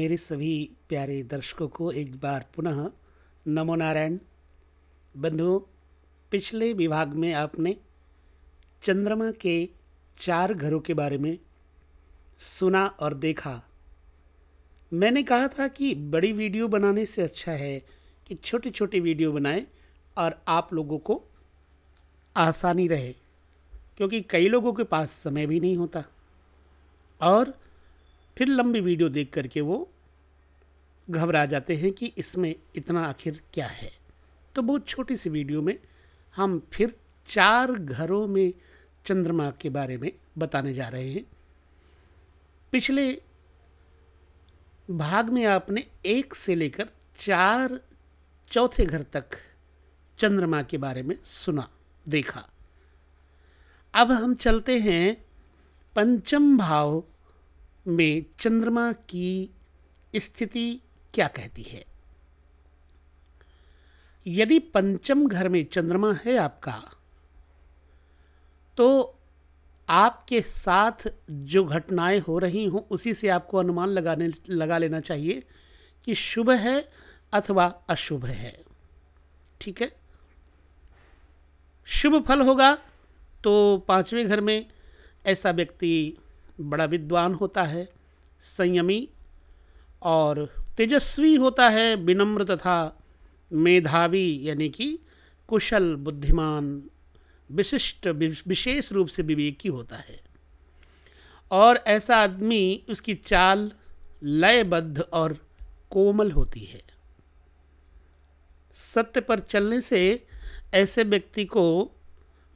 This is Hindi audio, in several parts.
मेरे सभी प्यारे दर्शकों को एक बार पुनः नमो नारायण। बंधुओं, पिछले विभाग में आपने चंद्रमा के 4 घरों के बारे में सुना और देखा। मैंने कहा था कि बड़ी वीडियो बनाने से अच्छा है कि छोटी छोटी वीडियो बनाएं और आप लोगों को आसानी रहे, क्योंकि कई लोगों के पास समय भी नहीं होता और फिर लंबी वीडियो देख करके वो घबरा जाते हैं कि इसमें इतना आखिर क्या है। तो बहुत छोटी सी वीडियो में हम फिर 4 घरों में चंद्रमा के बारे में बताने जा रहे हैं। पिछले भाग में आपने 1 से लेकर 4 चौथे घर तक चंद्रमा के बारे में सुना देखा। अब हम चलते हैं पंचम भाव में चंद्रमा की स्थिति क्या कहती है। यदि पंचम घर में चंद्रमा है आपका, तो आपके साथ जो घटनाएं हो रही हों उसी से आपको अनुमान लगा लेना चाहिए कि शुभ है अथवा अशुभ है। ठीक है, शुभ फल होगा तो 5वें घर में ऐसा व्यक्ति बड़ा विद्वान होता है, संयमी और तेजस्वी होता है, विनम्र तथा मेधावी यानी कि कुशल, बुद्धिमान, विशिष्ट, विशेष रूप से विवेकी होता है। और ऐसा आदमी, उसकी चाल लयबद्ध और कोमल होती है। सत्य पर चलने से ऐसे व्यक्ति को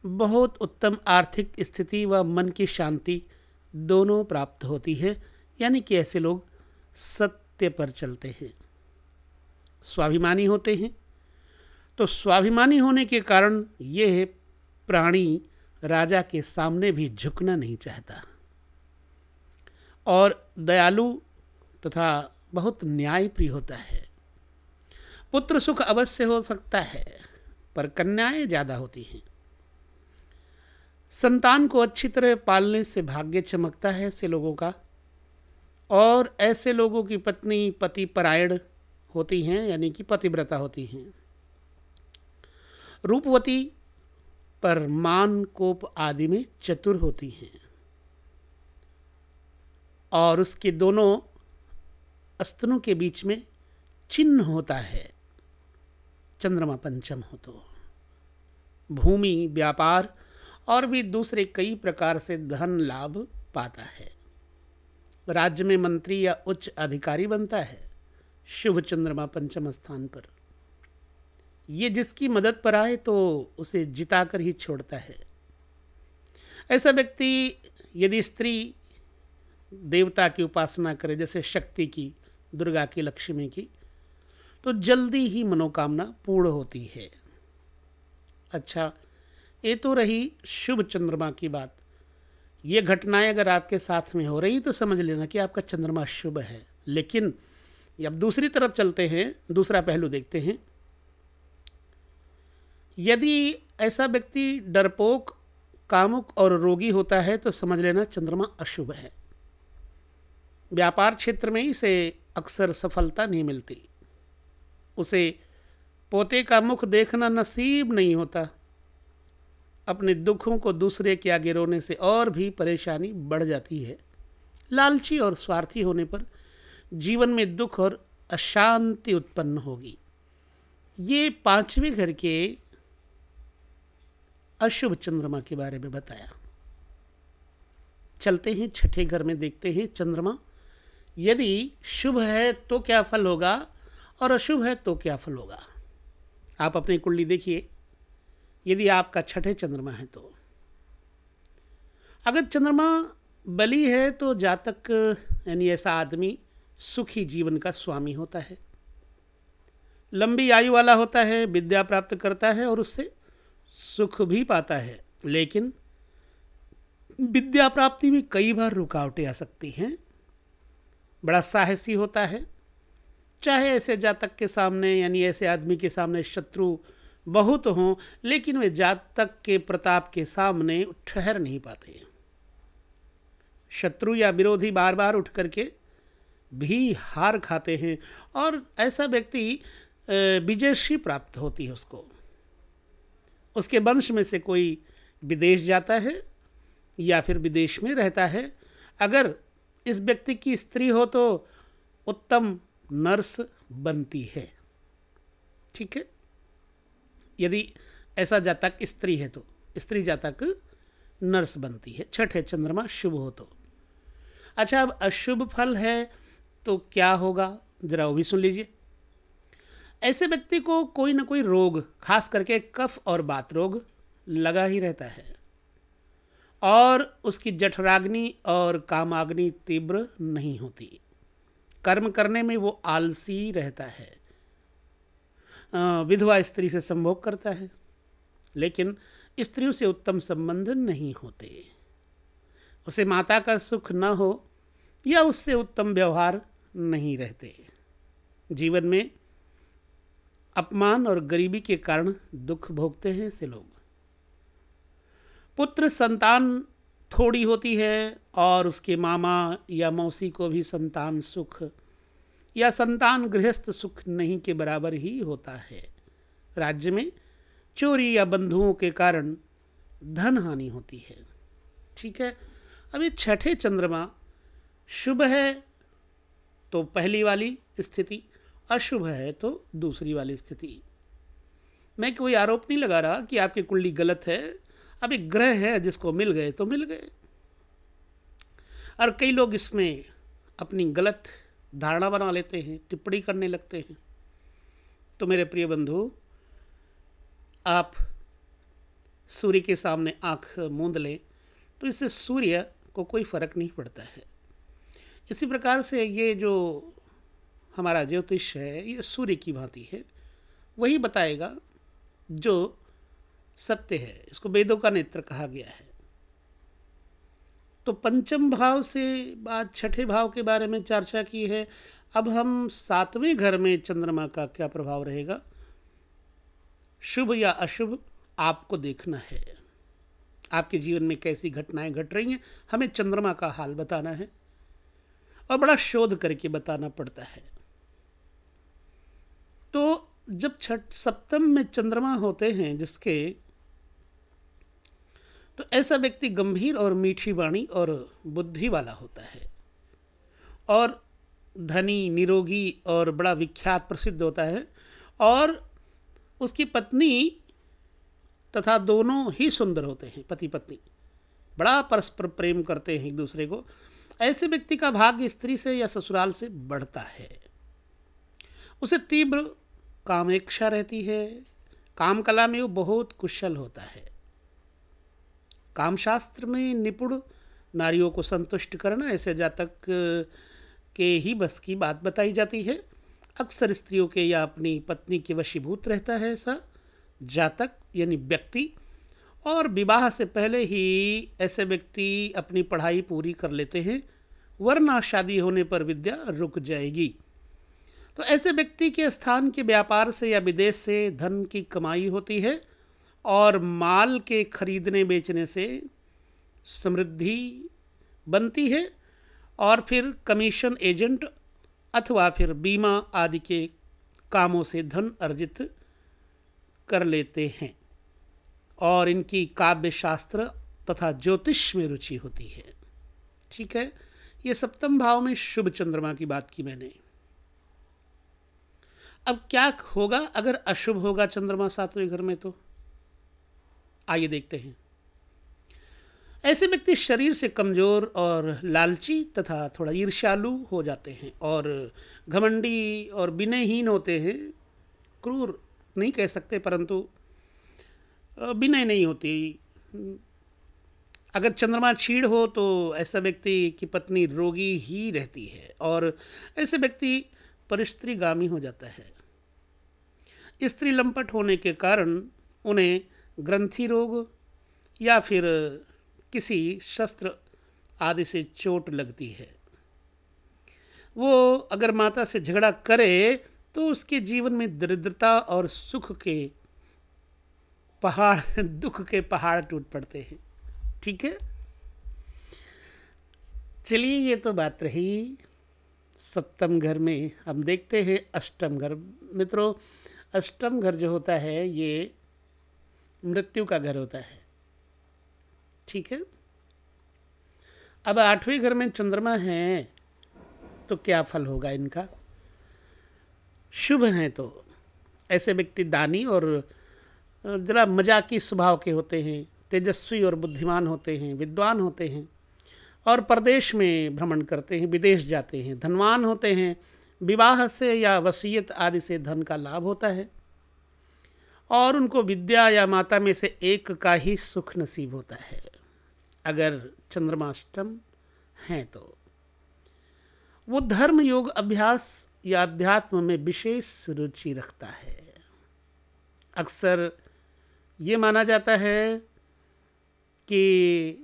बहुत उत्तम आर्थिक स्थिति व मन की शांति दोनों प्राप्त होती है, यानी कि ऐसे लोग सत्य पर चलते हैं। स्वाभिमानी होते हैं, तो स्वाभिमानी होने के कारण यह प्राणी राजा के सामने भी झुकना नहीं चाहता और दयालु तथा बहुत न्यायप्रिय होता है। पुत्र सुख अवश्य हो सकता है, पर कन्याएं ज़्यादा होती हैं। संतान को अच्छी तरह पालने से भाग्य चमकता है ऐसे लोगों का। और ऐसे लोगों की पत्नी पति परायण होती हैं, यानी कि पतिव्रता होती हैं। रूपवती पर मान कोप आदि में चतुर होती हैं और उसके दोनों स्तनों के बीच में चिन्ह होता है चंद्रमा पंचम हो तो। भूमि, व्यापार और भी दूसरे कई प्रकार से धन लाभ पाता है। राज्य में मंत्री या उच्च अधिकारी बनता है शुभ चंद्रमा पंचम स्थान पर। ये जिसकी मदद पर आए तो उसे जिताकर ही छोड़ता है। ऐसा व्यक्ति यदि स्त्री देवता की उपासना करे, जैसे शक्ति की, दुर्गा की, लक्ष्मी की, तो जल्दी ही मनोकामना पूर्ण होती है। अच्छा, ये तो रही शुभ चंद्रमा की बात। ये घटनाएं अगर आपके साथ में हो रही तो समझ लेना कि आपका चंद्रमा शुभ है। लेकिन अब दूसरी तरफ चलते हैं, दूसरा पहलू देखते हैं। यदि ऐसा व्यक्ति डरपोक, कामुक और रोगी होता है तो समझ लेना चंद्रमा अशुभ है। व्यापार क्षेत्र में इसे अक्सर सफलता नहीं मिलती। उसे पोते का मुख देखना नसीब नहीं होता। अपने दुखों को दूसरे के आगे रोने से और भी परेशानी बढ़ जाती है। लालची और स्वार्थी होने पर जीवन में दुख और अशांति उत्पन्न होगी। ये 5वें घर के अशुभ चंद्रमा के बारे में बताया। चलते हैं 6ठे घर में, देखते हैं चंद्रमा यदि शुभ है तो क्या फल होगा और अशुभ है तो क्या फल होगा। आप अपनी कुंडली देखिए। यदि आपका 6ठे चंद्रमा है तो, अगर चंद्रमा बली है तो जातक यानी ऐसा आदमी सुखी जीवन का स्वामी होता है, लंबी आयु वाला होता है, विद्या प्राप्त करता है और उससे सुख भी पाता है। लेकिन विद्या प्राप्ति में कई बार रुकावटें आ सकती हैं। बड़ा साहसी होता है, चाहे ऐसे जातक के सामने यानी ऐसे आदमी के सामने शत्रु बहुत हों, लेकिन वे जातक के प्रताप के सामने ठहर नहीं पाते। शत्रु या विरोधी बार बार उठ करके भी हार खाते हैं और ऐसा व्यक्ति विजयश्री प्राप्त होती है उसको। उसके वंश में से कोई विदेश जाता है या फिर विदेश में रहता है। अगर इस व्यक्ति की स्त्री हो तो उत्तम नर्स बनती है। ठीक है, यदि ऐसा जातक स्त्री है तो स्त्री जातक नर्स बनती है। छठे चंद्रमा शुभ हो तो। अच्छा, अब अशुभ फल है तो क्या होगा, जरा वो भी सुन लीजिए। ऐसे व्यक्ति को कोई ना कोई रोग, खास करके कफ और बात रोग लगा ही रहता है और उसकी जठराग्नि और कामाग्नि तीव्र नहीं होती। कर्म करने में वो आलसी रहता है। विधवा स्त्री से संभोग करता है लेकिन स्त्रियों से उत्तम संबंध नहीं होते। उसे माता का सुख न हो या उससे उत्तम व्यवहार नहीं रहते। जीवन में अपमान और गरीबी के कारण दुख भोगते हैं ऐसे लोग। पुत्र संतान थोड़ी होती है और उसके मामा या मौसी को भी संतान सुख या संतान गृहस्थ सुख नहीं के बराबर ही होता है। राज्य में चोरी या बंधुओं के कारण धन हानि होती है। ठीक है, अब ये छठे चंद्रमा शुभ है तो पहली वाली स्थिति, अशुभ है तो दूसरी वाली स्थिति। मैं कोई आरोप नहीं लगा रहा कि आपकी कुंडली गलत है। अब एक ग्रह है जिसको मिल गए तो मिल गए, और कई लोग इसमें अपनी गलत धारणा बना लेते हैं, टिप्पणी करने लगते हैं। तो मेरे प्रिय बंधु, आप सूर्य के सामने आंख मूंद लें तो इससे सूर्य को कोई फर्क नहीं पड़ता है। इसी प्रकार से ये जो हमारा ज्योतिष है ये सूर्य की भांति है, वही बताएगा जो सत्य है। इसको वेदों का नेत्र कहा गया है। तो पंचम भाव से बाद छठे भाव के बारे में चर्चा की है। अब हम सातवें घर में चंद्रमा का क्या प्रभाव रहेगा, शुभ या अशुभ, आपको देखना है। आपके जीवन में कैसी घटनाएं घट रही हैं, हमें चंद्रमा का हाल बताना है और बड़ा शोध करके बताना पड़ता है। तो जब सप्तम में चंद्रमा होते हैं जिसके, तो ऐसा व्यक्ति गंभीर और मीठी वाणी और बुद्धि वाला होता है और धनी, निरोगी और बड़ा विख्यात प्रसिद्ध होता है। और उसकी पत्नी तथा दोनों ही सुंदर होते हैं। पति पत्नी बड़ा परस्पर प्रेम करते हैं एक दूसरे को। ऐसे व्यक्ति का भाग्य स्त्री से या ससुराल से बढ़ता है। उसे तीव्र कामेच्छा रहती है। काम कला में वो बहुत कुशल होता है। कामशास्त्र में निपुण, नारियों को संतुष्ट करना ऐसे जातक के ही बस की बात बताई जाती है। अक्सर स्त्रियों के या अपनी पत्नी के वशीभूत रहता है ऐसा जातक यानी व्यक्ति। और विवाह से पहले ही ऐसे व्यक्ति अपनी पढ़ाई पूरी कर लेते हैं, वरना शादी होने पर विद्या रुक जाएगी। तो ऐसे व्यक्ति के स्थान के व्यापार से या विदेश से धन की कमाई होती है और माल के खरीदने बेचने से समृद्धि बनती है और फिर कमीशन एजेंट अथवा फिर बीमा आदि के कामों से धन अर्जित कर लेते हैं। और इनकी काव्य शास्त्र तथा ज्योतिष में रुचि होती है। ठीक है, ये सप्तम भाव में शुभ चंद्रमा की बात की मैंने। अब क्या होगा अगर अशुभ होगा चंद्रमा सातवें घर में, तो आइए देखते हैं। ऐसे व्यक्ति शरीर से कमजोर और लालची तथा थोड़ा ईर्ष्यालु हो जाते हैं और घमंडी और विनयहीन होते हैं। क्रूर नहीं कह सकते, परंतु विनय नहीं होती। अगर चंद्रमा क्षीण हो तो ऐसा व्यक्ति की पत्नी रोगी ही रहती है और ऐसे व्यक्ति परिस्त्रीगामी हो जाता है। स्त्री लंपट होने के कारण उन्हें ग्रंथि रोग या फिर किसी शस्त्र आदि से चोट लगती है। वो अगर माता से झगड़ा करे तो उसके जीवन में दरिद्रता और सुख के पहाड़ दुख के पहाड़ टूट पड़ते हैं। ठीक है, चलिए ये तो बात रही सप्तम घर में हम देखते हैं अष्टम घर। मित्रों, अष्टम घर जो होता है ये मृत्यु का घर होता है, ठीक है। अब आठवें घर में चंद्रमा है तो क्या फल होगा इनका? शुभ हैं तो ऐसे व्यक्ति दानी और जरा मजाकी स्वभाव के होते हैं, तेजस्वी और बुद्धिमान होते हैं, विद्वान होते हैं और प्रदेश में भ्रमण करते हैं, विदेश जाते हैं, धनवान होते हैं, विवाह से या वसीयत आदि से धन का लाभ होता है और उनको विद्या या माता में से एक का ही सुख नसीब होता है अगर चंद्रमाष्टम हैं तो। वो धर्म योग अभ्यास या अध्यात्म में विशेष रुचि रखता है। अक्सर ये माना जाता है कि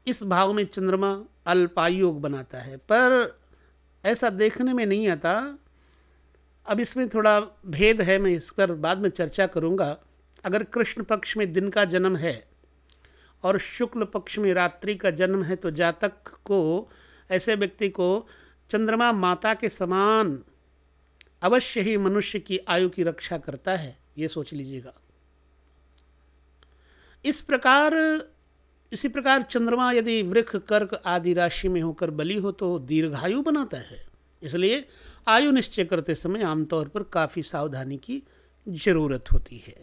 इस भाव में चंद्रमा अल्पायोग बनाता है, पर ऐसा देखने में नहीं आता। अब इसमें थोड़ा भेद है, मैं इस पर बाद में चर्चा करूंगा। अगर कृष्ण पक्ष में दिन का जन्म है और शुक्ल पक्ष में रात्रि का जन्म है तो जातक को, ऐसे व्यक्ति को चंद्रमा माता के समान अवश्य ही मनुष्य की आयु की रक्षा करता है, ये सोच लीजिएगा। इसी प्रकार चंद्रमा यदि वृक्ष कर्क आदि राशि में होकर बली हो तो दीर्घायु बनाता है। इसलिए आयु निश्चय करते समय आमतौर पर काफ़ी सावधानी की जरूरत होती है।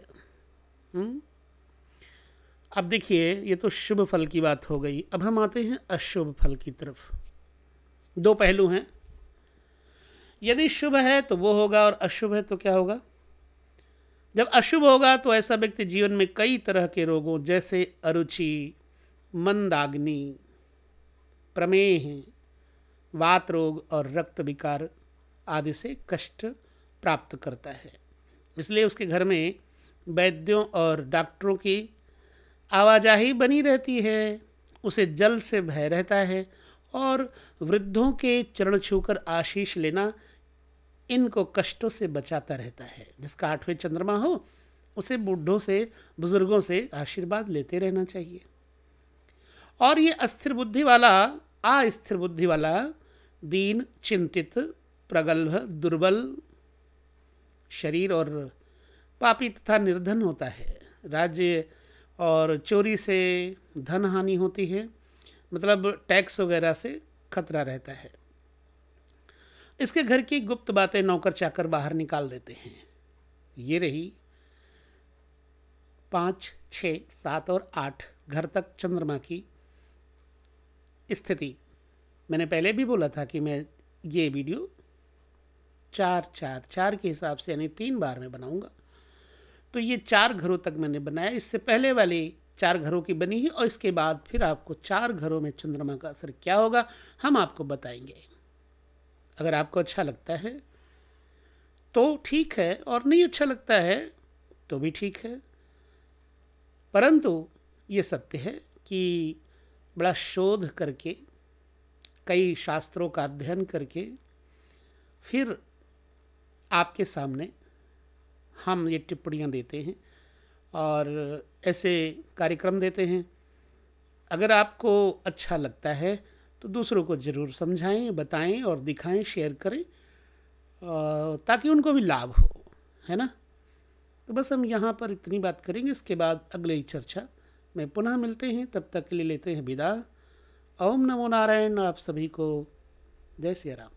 अब देखिए, ये तो शुभ फल की बात हो गई। अब हम आते हैं अशुभ फल की तरफ। दो पहलू हैं, यदि शुभ है तो वो होगा और अशुभ है तो क्या होगा। जब अशुभ होगा तो ऐसा व्यक्ति जीवन में कई तरह के रोगों जैसे अरुचि, मंदाग्नि, प्रमेह, वात रोग और रक्त विकार आदि से कष्ट प्राप्त करता है। इसलिए उसके घर में वैद्यों और डॉक्टरों की आवाजाही बनी रहती है, उसे जल से भय रहता है और वृद्धों के चरण छूकर आशीष लेना इनको कष्टों से बचाता रहता है। जिसका आठवें चंद्रमा हो उसे बूढ़ों से, बुजुर्गों से आशीर्वाद लेते रहना चाहिए। और ये अस्थिर बुद्धि वाला दीन, चिंतित, प्रगल्भ, दुर्बल शरीर और पापी तथा निर्धन होता है। राज्य और चोरी से धन हानि होती है, मतलब टैक्स वगैरह से खतरा रहता है। इसके घर की गुप्त बातें नौकर चाकर बाहर निकाल देते हैं। ये रही 5, 6, 7 और 8 घर तक चंद्रमा की स्थिति। मैंने पहले भी बोला था कि मैं ये वीडियो 4 के हिसाब से यानी 3 बार में बनाऊंगा। तो ये 4 घरों तक मैंने बनाया। इससे पहले वाली 4 घरों की बनी है और इसके बाद फिर आपको 4 घरों में चंद्रमा का असर क्या होगा हम आपको बताएंगे। अगर आपको अच्छा लगता है तो ठीक है और नहीं अच्छा लगता है तो भी ठीक है, परंतु ये सत्य है कि बड़ा शोध करके, कई शास्त्रों का अध्ययन करके फिर आपके सामने हम ये टिप्पणियाँ देते हैं और ऐसे कार्यक्रम देते हैं। अगर आपको अच्छा लगता है तो दूसरों को ज़रूर समझाएं, बताएं और दिखाएं, शेयर करें ताकि उनको भी लाभ हो, है ना। तो बस हम यहाँ पर इतनी बात करेंगे, इसके बाद अगली चर्चा में पुनः मिलते हैं। तब तक के लिए लेते हैं विदा। ओम नमो नारायण। आप सभी को जय श्री राम।